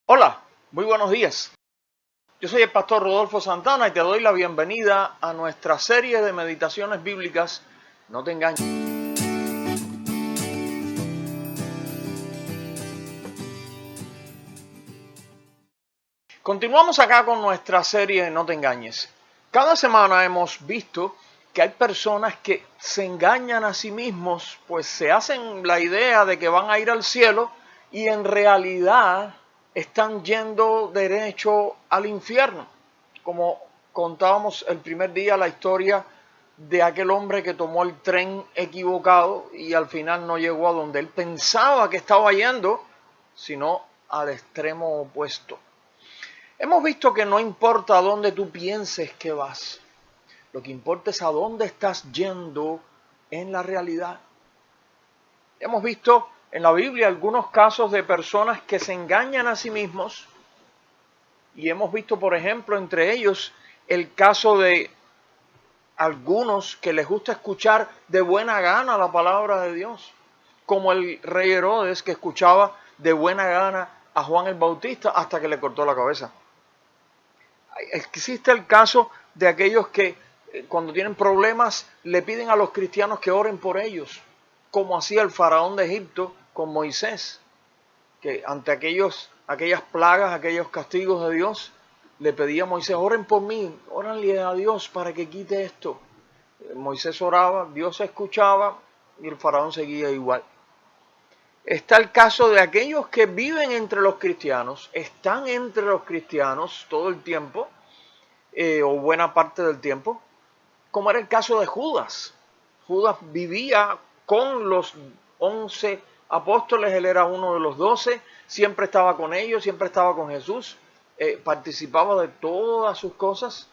Hola, muy buenos días. Yo soy el pastor Rodolfo Santana y te doy la bienvenida a nuestra serie de meditaciones bíblicas. No te engañes. Continuamos acá con nuestra serie No te engañes. Cada semana hemos visto que hay personas que se engañan a sí mismos, pues se hacen la idea de que van a ir al cielo y en realidad están yendo derecho al infierno. Como contábamos el primer día la historia de aquel hombre que tomó el tren equivocado y al final no llegó a donde él pensaba que estaba yendo, sino al extremo opuesto. Hemos visto que no importa a dónde tú pienses que vas, lo que importa es a dónde estás yendo en la realidad. Hemos visto en la Biblia algunos casos de personas que se engañan a sí mismos y hemos visto, por ejemplo, entre ellos el caso de algunos que les gusta escuchar de buena gana la palabra de Dios, como el rey Herodes que escuchaba de buena gana a Juan el Bautista hasta que le cortó la cabeza. Existe el caso de aquellos que cuando tienen problemas le piden a los cristianos que oren por ellos, como hacía el faraón de Egipto con Moisés, que ante aquellas plagas, aquellos castigos de Dios, le pedía a Moisés, oren por mí, óranle a Dios para que quite esto. Moisés oraba, Dios escuchaba y el faraón seguía igual. Está el caso de aquellos que viven entre los cristianos, están entre los cristianos todo el tiempo, o buena parte del tiempo, como era el caso de Judas. Judas vivía con los 11 apóstoles, él era uno de los 12, siempre estaba con ellos, siempre estaba con Jesús, participaba de todas sus cosas,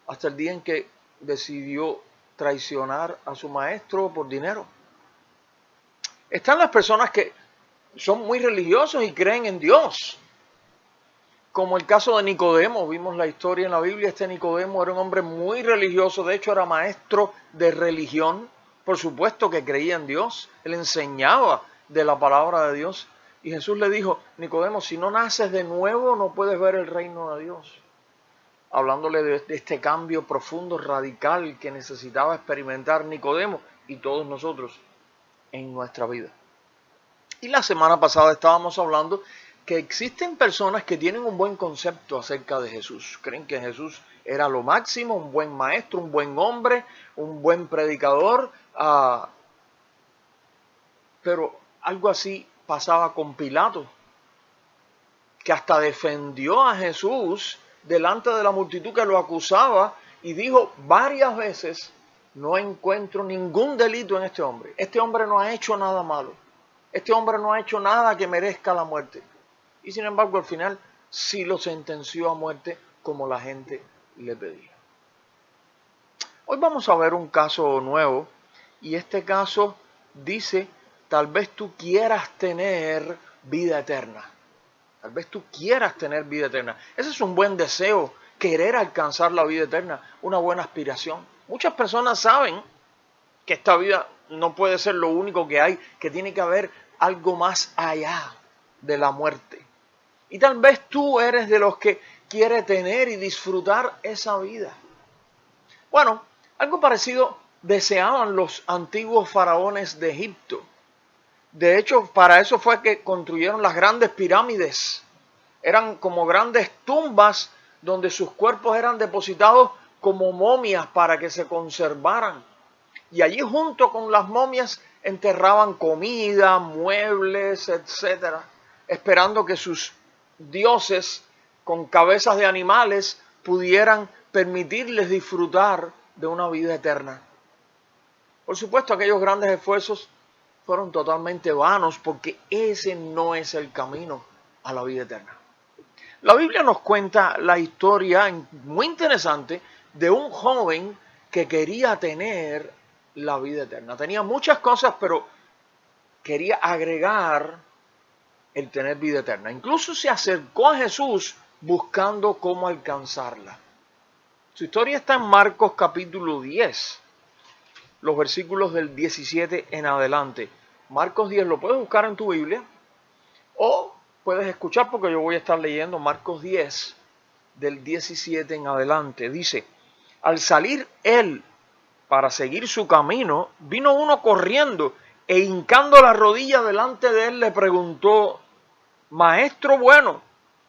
hasta el día en que decidió traicionar a su maestro por dinero. Están las personas que son muy religiosos y creen en Dios, como el caso de Nicodemo. Vimos la historia en la Biblia. Este Nicodemo era un hombre muy religioso, de hecho era maestro de religión, por supuesto que creía en Dios, él enseñaba de la palabra de Dios, y Jesús le dijo, Nicodemo, si no naces de nuevo no puedes ver el reino de Dios, hablándole de este cambio profundo, radical que necesitaba experimentar Nicodemo y todos nosotros en nuestra vida. Y la semana pasada estábamos hablando que existen personas que tienen un buen concepto acerca de Jesús. Creen que Jesús era lo máximo, un buen maestro, un buen hombre, un buen predicador. Pero algo así pasaba con Pilato, que hasta defendió a Jesús delante de la multitud que lo acusaba y dijo varias veces, no encuentro ningún delito en este hombre. Este hombre no ha hecho nada malo. Este hombre no ha hecho nada que merezca la muerte. Y sin embargo, al final sí lo sentenció a muerte como la gente le pedía. Hoy vamos a ver un caso nuevo y este caso dice, tal vez tú quieras tener vida eterna. Tal vez tú quieras tener vida eterna. Ese es un buen deseo, querer alcanzar la vida eterna, una buena aspiración. Muchas personas saben que esta vida no puede ser lo único que hay, que tiene que haber algo más allá de la muerte. Y tal vez tú eres de los que quiere tener y disfrutar esa vida. Bueno, algo parecido deseaban los antiguos faraones de Egipto. De hecho, para eso fue que construyeron las grandes pirámides. Eran como grandes tumbas donde sus cuerpos eran depositados como momias para que se conservaran. Y allí junto con las momias enterraban comida, muebles, etcétera, esperando que sus dioses con cabezas de animales pudieran permitirles disfrutar de una vida eterna. Por supuesto, aquellos grandes esfuerzos fueron totalmente vanos porque ese no es el camino a la vida eterna. La Biblia nos cuenta la historia muy interesante de un joven que quería tener la vida eterna. Tenía muchas cosas, pero quería agregar el tener vida eterna. Incluso se acercó a Jesús buscando cómo alcanzarla. Su historia está en Marcos capítulo 10, los versículos del 17 en adelante. Marcos 10 lo puedes buscar en tu Biblia o puedes escuchar porque yo voy a estar leyendo Marcos 10, del 17 en adelante. Dice, al salir él para seguir su camino, vino uno corriendo e hincando la rodilla delante de él le preguntó, Maestro bueno,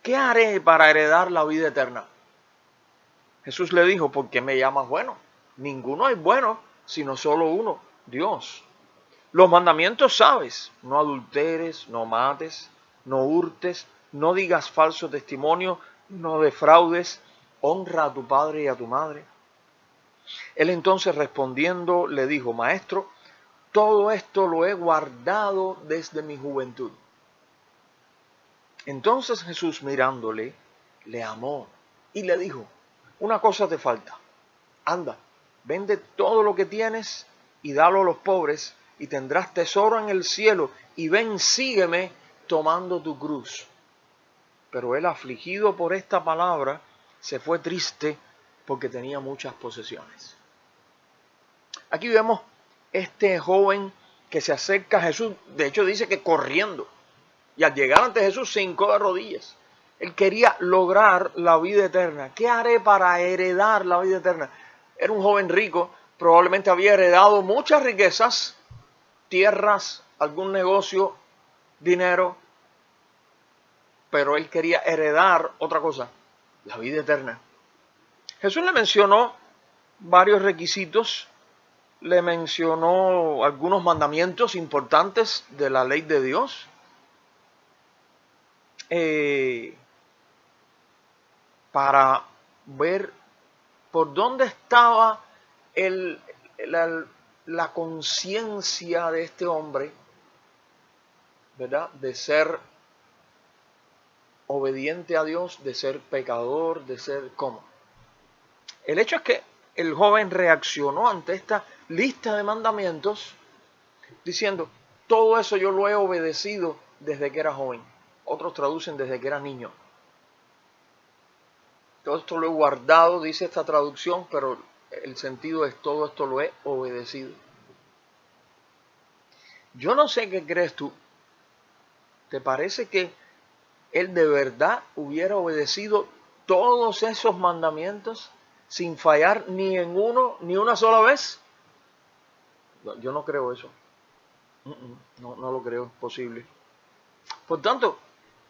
¿qué haré para heredar la vida eterna? Jesús le dijo, ¿por qué me llamas bueno? Ninguno es bueno, sino solo uno, Dios. Los mandamientos sabes, no adulteres, no mates, no hurtes, no digas falso testimonio, no defraudes, honra a tu padre y a tu madre. Él entonces respondiendo le dijo, Maestro, todo esto lo he guardado desde mi juventud. Entonces Jesús mirándole, le amó y le dijo, una cosa te falta, anda, vende todo lo que tienes y dalo a los pobres y tendrás tesoro en el cielo y ven, sígueme tomando tu cruz. Pero él, afligido por esta palabra, se fue triste porque tenía muchas posesiones. Aquí vemos este joven que se acerca a Jesús, de hecho dice que corriendo, y al llegar ante Jesús se hincó de rodillas. Él quería lograr la vida eterna. ¿Qué haré para heredar la vida eterna? Era un joven rico, probablemente había heredado muchas riquezas, tierras, algún negocio, dinero, pero él quería heredar otra cosa, la vida eterna. Jesús le mencionó varios requisitos, le mencionó algunos mandamientos importantes de la ley de Dios. Para ver por dónde estaba la conciencia de este hombre, ¿verdad? De ser obediente a Dios, de ser pecador, de ser ¿cómo? El hecho es que el joven reaccionó ante esta lista de mandamientos diciendo, todo eso yo lo he obedecido desde que era joven. Otros traducen desde que era niño. Todo esto lo he guardado, dice esta traducción, pero el sentido es todo esto lo he obedecido. Yo no sé qué crees tú. ¿Te parece que él de verdad hubiera obedecido todos esos mandamientos sin fallar ni en uno, ni una sola vez? Yo no creo eso. No lo creo posible. Por tanto,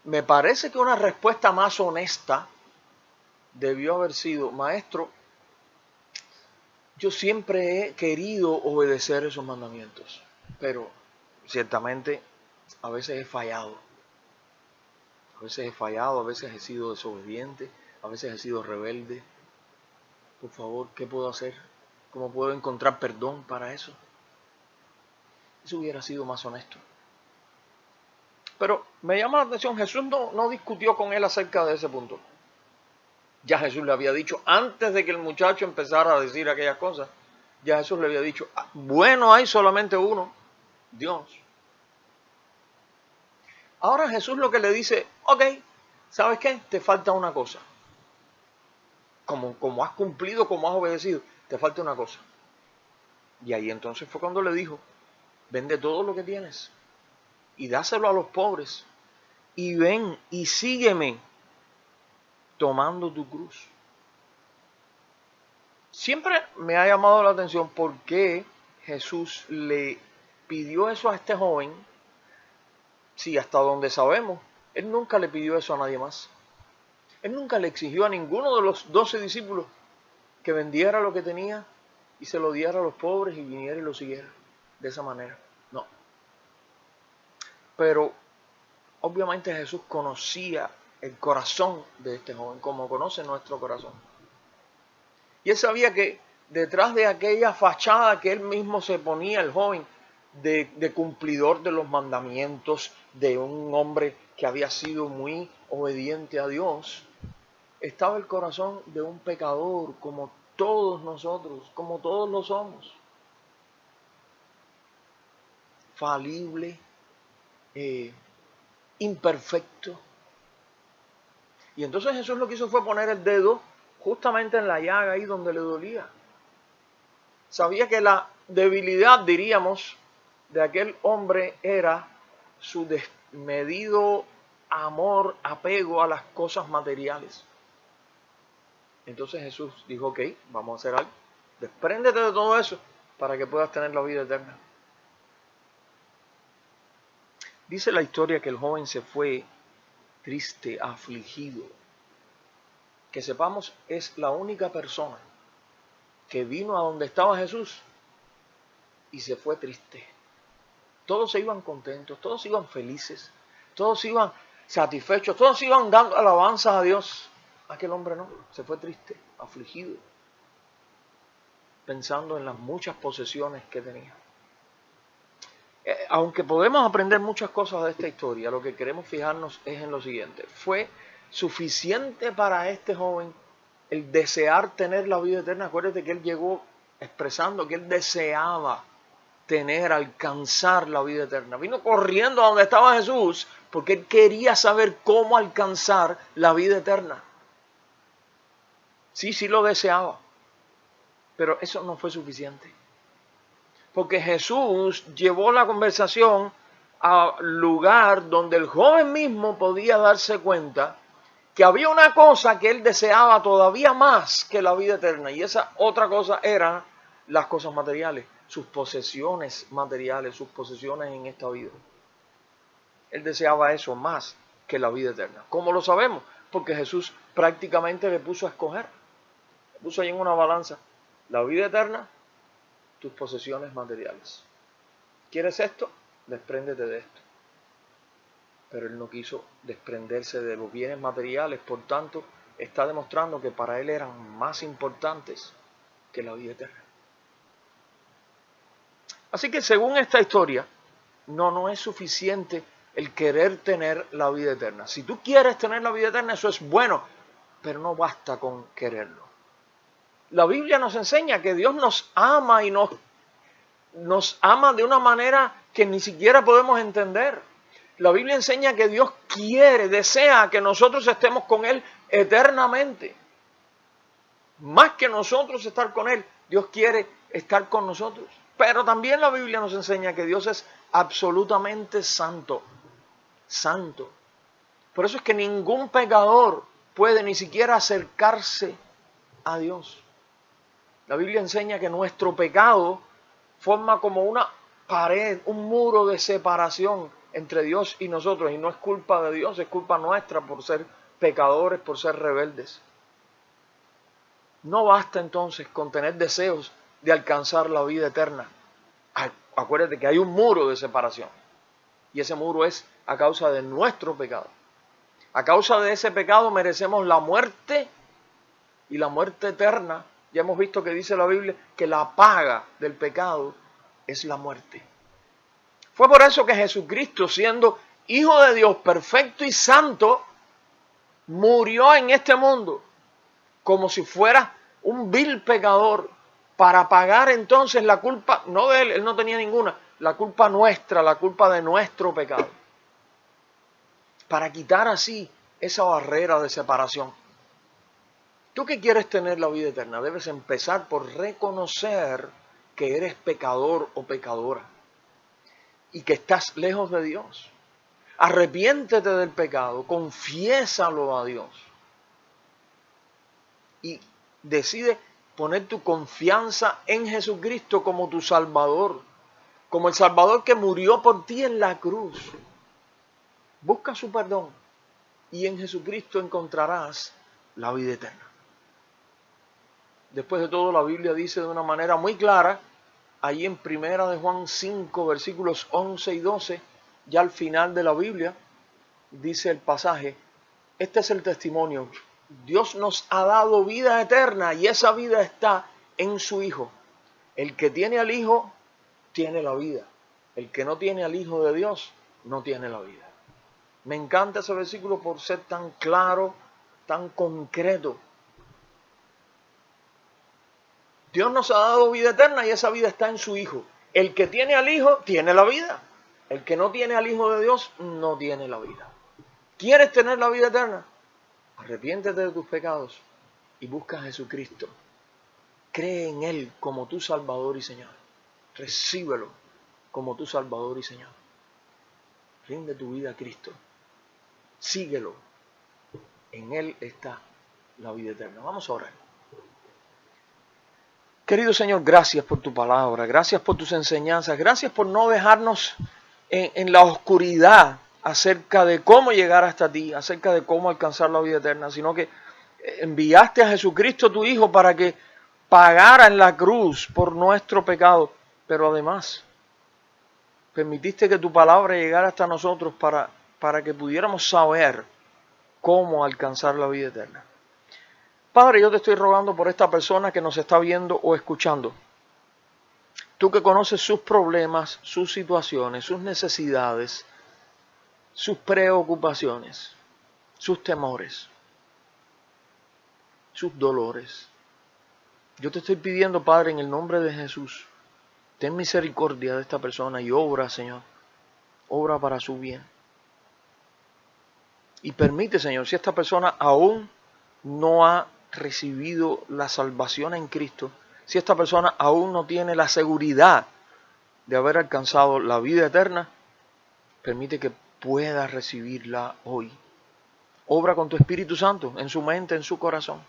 me parece que una respuesta más honesta debió haber sido, Maestro, yo siempre he querido obedecer esos mandamientos, pero ciertamente a veces he fallado. A veces he fallado, a veces he sido desobediente, a veces he sido rebelde. Por favor, ¿qué puedo hacer? ¿Cómo puedo encontrar perdón para eso? Eso hubiera sido más honesto. Pero me llama la atención, Jesús no discutió con él acerca de ese punto. Ya Jesús le había dicho, antes de que el muchacho empezara a decir aquellas cosas, ya Jesús le había dicho, bueno, hay solamente uno, Dios. Ahora Jesús lo que le dice, ok, ¿sabes qué? Te falta una cosa. Como has cumplido, como has obedecido, te falta una cosa. Y ahí entonces fue cuando le dijo, vende todo lo que tienes y dáselo a los pobres y ven y sígueme tomando tu cruz. Siempre me ha llamado la atención por qué Jesús le pidió eso a este joven, si hasta donde sabemos, él nunca le pidió eso a nadie más. Él nunca le exigió a ninguno de los 12 discípulos que vendiera lo que tenía y se lo diera a los pobres y viniera y lo siguiera de esa manera. No. Pero obviamente Jesús conocía el corazón de este joven, como conoce nuestro corazón. Y él sabía que detrás de aquella fachada que él mismo se ponía, el joven, de cumplidor de los mandamientos, de un hombre que había sido muy obediente a Dios, estaba el corazón de un pecador como todos nosotros, como todos lo somos. Falible, imperfecto. Y entonces Jesús lo que hizo fue poner el dedo justamente en la llaga ahí donde le dolía. Sabía que la debilidad, diríamos, de aquel hombre era su desmedido amor, apego a las cosas materiales. Entonces Jesús dijo, ok, vamos a hacer algo. Despréndete de todo eso para que puedas tener la vida eterna. Dice la historia que el joven se fue triste, afligido. Que sepamos, es la única persona que vino a donde estaba Jesús y se fue triste. Todos se iban contentos, todos iban felices, todos iban satisfechos, todos iban dando alabanzas a Dios. Aquel hombre no, se fue triste, afligido, pensando en las muchas posesiones que tenía. Aunque podemos aprender muchas cosas de esta historia, lo que queremos fijarnos es en lo siguiente. ¿Fue suficiente para este joven el desear tener la vida eterna? Acuérdate que él llegó expresando que él deseaba alcanzar la vida eterna. Vino corriendo a donde estaba Jesús porque él quería saber cómo alcanzar la vida eterna. Sí lo deseaba, pero eso no fue suficiente. Porque Jesús llevó la conversación al lugar donde el joven mismo podía darse cuenta que había una cosa que él deseaba todavía más que la vida eterna. Y esa otra cosa eran las cosas materiales, sus posesiones materiales, sus posesiones en esta vida. Él deseaba eso más que la vida eterna. ¿Cómo lo sabemos? Porque Jesús prácticamente le puso a escoger. Le puso ahí en una balanza la vida eterna, tus posesiones materiales. ¿Quieres esto? Despréndete de esto. Pero él no quiso desprenderse de los bienes materiales, por tanto, está demostrando que para él eran más importantes que la vida eterna. Así que según esta historia, no es suficiente el querer tener la vida eterna. Si tú quieres tener la vida eterna, eso es bueno, pero no basta con quererlo. La Biblia nos enseña que Dios nos ama y nos ama de una manera que ni siquiera podemos entender. La Biblia enseña que Dios desea que nosotros estemos con Él eternamente. Más que nosotros estar con Él, Dios quiere estar con nosotros. Pero también la Biblia nos enseña que Dios es absolutamente santo. Santo. Por eso es que ningún pecador puede ni siquiera acercarse a Dios. La Biblia enseña que nuestro pecado forma como una pared, un muro de separación entre Dios y nosotros. Y no es culpa de Dios, es culpa nuestra por ser pecadores, por ser rebeldes. No basta entonces con tener deseos de alcanzar la vida eterna. Acuérdate que hay un muro de separación. Y ese muro es a causa de nuestro pecado. A causa de ese pecado merecemos la muerte y la muerte eterna. Ya hemos visto que dice la Biblia que la paga del pecado es la muerte. Fue por eso que Jesucristo, siendo Hijo de Dios perfecto y santo, murió en este mundo como si fuera un vil pecador para pagar entonces la culpa, no de él no tenía ninguna, la culpa nuestra, la culpa de nuestro pecado. Para quitar así esa barrera de separación. Tú que quieres tener la vida eterna, debes empezar por reconocer que eres pecador o pecadora y que estás lejos de Dios. Arrepiéntete del pecado, confiésalo a Dios y decide poner tu confianza en Jesucristo como tu Salvador, como el Salvador que murió por ti en la cruz. Busca su perdón y en Jesucristo encontrarás la vida eterna. Después de todo, la Biblia dice de una manera muy clara, ahí en 1 de Juan 5, versículos 11 y 12, ya al final de la Biblia, dice el pasaje, este es el testimonio, Dios nos ha dado vida eterna y esa vida está en su Hijo. El que tiene al Hijo, tiene la vida. El que no tiene al Hijo de Dios, no tiene la vida. Me encanta ese versículo por ser tan claro, tan concreto. Dios nos ha dado vida eterna y esa vida está en su Hijo. El que tiene al Hijo, tiene la vida. El que no tiene al Hijo de Dios, no tiene la vida. ¿Quieres tener la vida eterna? Arrepiéntete de tus pecados y busca a Jesucristo. Cree en Él como tu Salvador y Señor. Recíbelo como tu Salvador y Señor. Rinde tu vida a Cristo Síguelo. En Él está la vida eterna. Vamos a orar. Querido Señor, gracias por tu palabra, gracias por tus enseñanzas, gracias por no dejarnos en la oscuridad acerca de cómo llegar hasta ti, acerca de cómo alcanzar la vida eterna, sino que enviaste a Jesucristo tu Hijo para que pagara en la cruz por nuestro pecado, pero además permitiste que tu palabra llegara hasta nosotros para que pudiéramos saber cómo alcanzar la vida eterna. Padre, yo te estoy rogando por esta persona que nos está viendo o escuchando. Tú que conoces sus problemas, sus situaciones, sus necesidades, sus preocupaciones, sus temores, sus dolores. Yo te estoy pidiendo, Padre, en el nombre de Jesús, ten misericordia de esta persona y obra, Señor. Obra para su bien. Y permite, Señor, si esta persona aún no ha recibido la salvación en Cristo, si esta persona aún no tiene la seguridad de haber alcanzado la vida eterna, permite que pueda recibirla hoy. Obra con tu Espíritu Santo en su mente, en su corazón,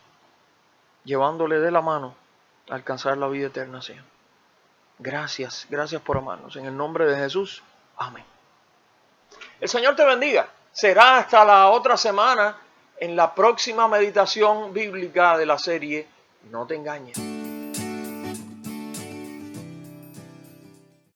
llevándole de la mano a alcanzar la vida eterna, Señor. Gracias, gracias por amarnos. En el nombre de Jesús, amén. El Señor te bendiga. Será hasta la otra semana en la próxima meditación bíblica de la serie No te engañes.